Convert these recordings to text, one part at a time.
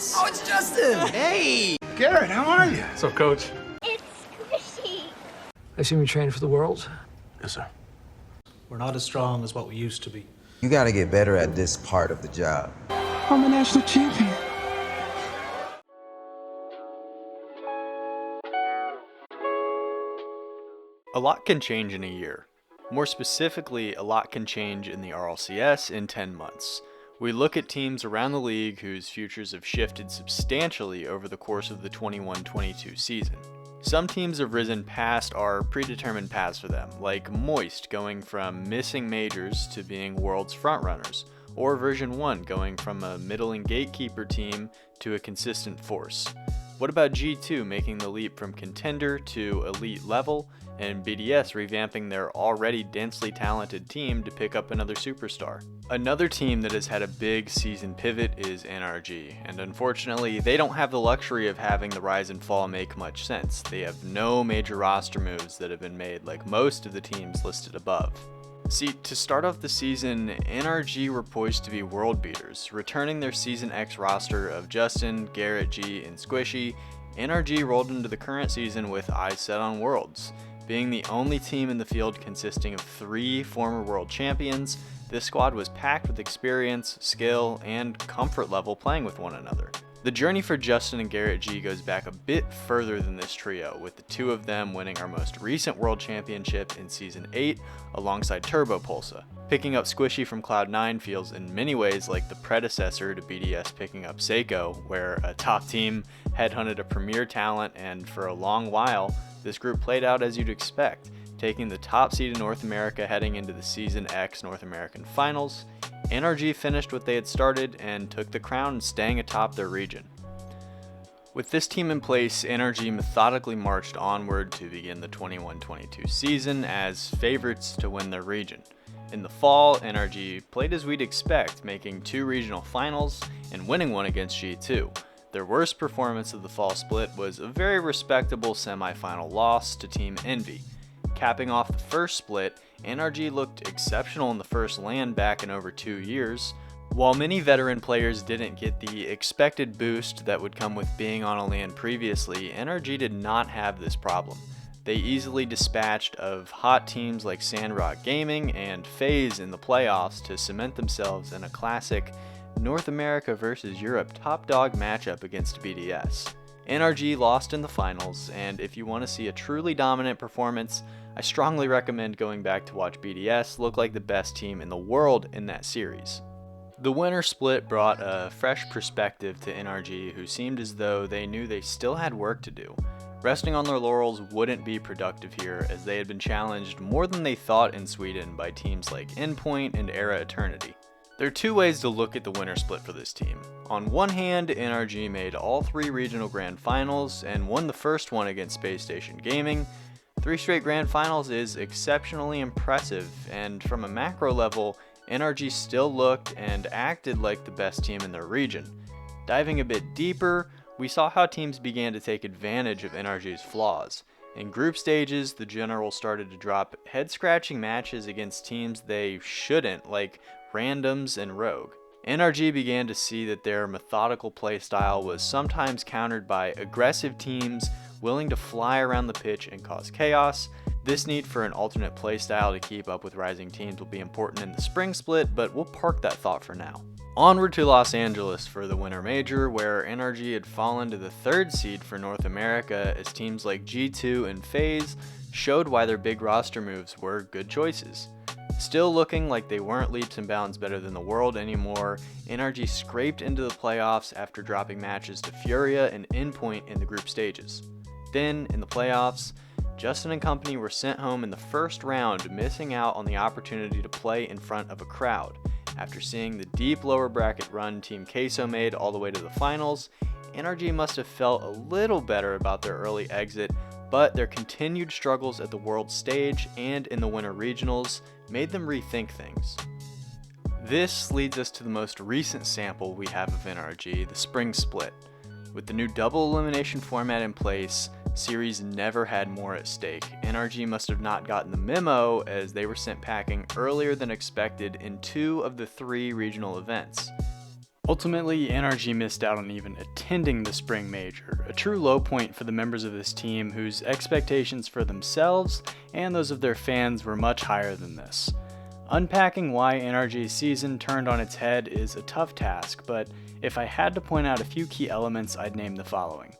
Oh, it's Justin! Hey! Garrett, how are you? What's up, Coach? It's squishy. I assume you trained for the World? Yes, sir. We're not as strong as what we used to be. You gotta get better at this part of the job. I'm a national champion. A lot can change in a year. More specifically, a lot can change in the RLCS in 10 months. We look at teams around the league whose futures have shifted substantially over the course of the 21-22 season. Some teams have risen past our predetermined paths for them, like Moist going from missing majors to being world's frontrunners, or Version 1 going from a middling gatekeeper team to a consistent force. What about G2 making the leap from contender to elite level, and BDS revamping their already densely talented team to pick up another superstar? Another team that has had a big season pivot is NRG, and unfortunately they don't have the luxury of having the rise and fall make much sense. They have no major roster moves that have been made like most of the teams listed above. See, to start off the season, NRG were poised to be world beaters. Returning their Season X roster of Justin, Garrett G, and Squishy, NRG rolled into the current season with eyes set on Worlds. Being the only team in the field consisting of 3 former world champions, this squad was packed with experience, skill, and comfort level playing with one another. The journey for Justin and Garrett G goes back a bit further than this trio, with the two of them winning our most recent world championship in Season 8 alongside Turbo Pulsa. Picking up Squishy from Cloud9 feels in many ways like the predecessor to BDS picking up Seiko, where a top team headhunted a premier talent, and for a long while, this group played out as you'd expect, taking the top seed in North America heading into the Season X North American Finals. NRG finished what they had started and took the crown, staying atop their region. With this team in place, NRG methodically marched onward to begin the 21-22 season as favorites to win their region. In the fall, NRG played as we'd expect, making 2 regional finals and winning one against G2. Their worst performance of the fall split was a very respectable semi-final loss to Team Envy. Capping off the first split, NRG looked exceptional in the first LAN back in over 2 years. While many veteran players didn't get the expected boost that would come with being on a LAN previously, NRG did not have this problem. They easily dispatched of hot teams like Sandrock Gaming and FaZe in the playoffs to cement themselves in a classic North America versus Europe top dog matchup against BDS. NRG lost in the finals, and if you want to see a truly dominant performance, I strongly recommend going back to watch BDS look like the best team in the world in that series. The winner split brought a fresh perspective to NRG, who seemed as though they knew they still had work to do. Resting on their laurels wouldn't be productive here, as they had been challenged more than they thought in Sweden by teams like Endpoint and Era Eternity. There are 2 ways to look at the winner split for this team. On one hand, NRG made all 3 regional grand finals and won the first one against Space Station Gaming. 3 straight grand finals is exceptionally impressive, and from a macro level, NRG still looked and acted like the best team in their region. Diving a bit deeper, we saw how teams began to take advantage of NRG's flaws. In group stages, the Generals started to drop head-scratching matches against teams they shouldn't, like Randoms and Rogue. NRG began to see that their methodical playstyle was sometimes countered by aggressive teams willing to fly around the pitch and cause chaos. This need for an alternate playstyle to keep up with rising teams will be important in the spring split, but we'll park that thought for now. Onward to Los Angeles for the Winter Major, where NRG had fallen to the 3rd seed for North America as teams like G2 and FaZe showed why their big roster moves were good choices. Still looking like they weren't leaps and bounds better than the world anymore, NRG scraped into the playoffs after dropping matches to Furia and Endpoint in the group stages. Then, in the playoffs, Justin and company were sent home in the first round, missing out on the opportunity to play in front of a crowd. After seeing the deep lower bracket run Team Queso made all the way to the finals, NRG must have felt a little better about their early exit, but their continued struggles at the world stage and in the winter regionals made them rethink things. This leads us to the most recent sample we have of NRG, the spring split. With the new double elimination format in place, series never had more at stake. NRG must have not gotten the memo, as they were sent packing earlier than expected in 2 of the 3 regional events. Ultimately, NRG missed out on even attending the spring major, a true low point for the members of this team whose expectations for themselves and those of their fans were much higher than this. Unpacking why NRG's season turned on its head is a tough task, but if I had to point out a few key elements, I'd name the following.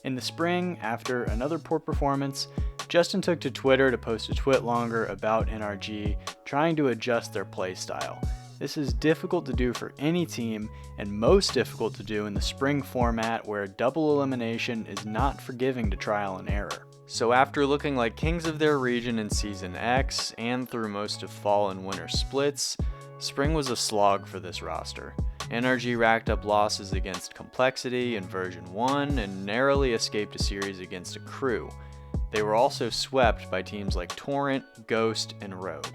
In the spring, after another poor performance, Justin took to Twitter to post a twit longer about NRG, trying to adjust their play style. This is difficult to do for any team, and most difficult to do in the spring format where double elimination is not forgiving to trial and error. So after looking like kings of their region in Season X, and through most of fall and winter splits, spring was a slog for this roster. NRG racked up losses against Complexity in version 1 and narrowly escaped a series against a crew. They were also swept by teams like Torrent, Ghost, and Rogue.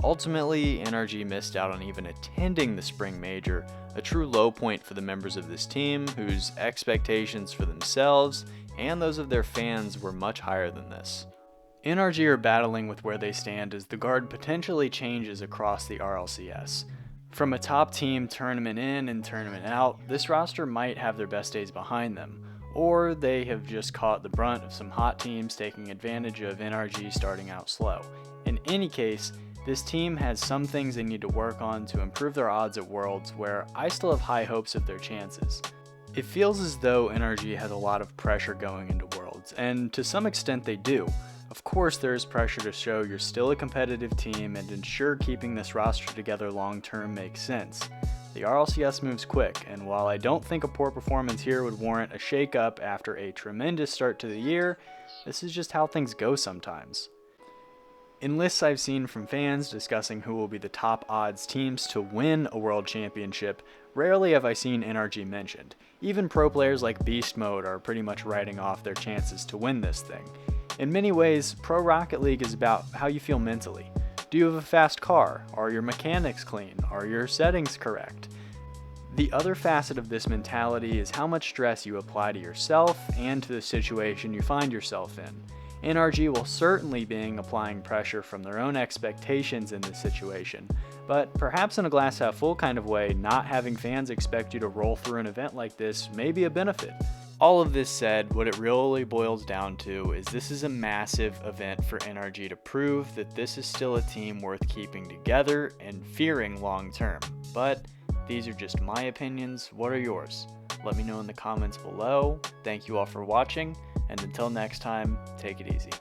Ultimately, NRG missed out on even attending the spring major, a true low point for the members of this team whose expectations for themselves and those of their fans were much higher than this. NRG are battling with where they stand as the guard potentially changes across the RLCS. From a top team tournament in and tournament out, this roster might have their best days behind them, or they have just caught the brunt of some hot teams taking advantage of NRG starting out slow. In any case, this team has some things they need to work on to improve their odds at Worlds, where I still have high hopes of their chances. It feels as though NRG has a lot of pressure going into Worlds, and to some extent they do. Of course there is pressure to show you're still a competitive team and ensure keeping this roster together long term makes sense. The RLCS moves quick, and while I don't think a poor performance here would warrant a shake-up after a tremendous start to the year, this is just how things go sometimes. In lists I've seen from fans discussing who will be the top odds teams to win a world championship, rarely have I seen NRG mentioned. Even pro players like Beast Mode are pretty much writing off their chances to win this thing. In many ways, Pro Rocket League is about how you feel mentally. Do you have a fast car? Are your mechanics clean? Are your settings correct? The other facet of this mentality is how much stress you apply to yourself and to the situation you find yourself in. NRG will certainly be applying pressure from their own expectations in this situation, but perhaps in a glass half full kind of way, not having fans expect you to roll through an event like this may be a benefit. All of this said, what it really boils down to is this is a massive event for NRG to prove that this is still a team worth keeping together and fearing long term. But these are just my opinions. What are yours? Let me know in the comments below. Thank you all for watching, and until next time, take it easy.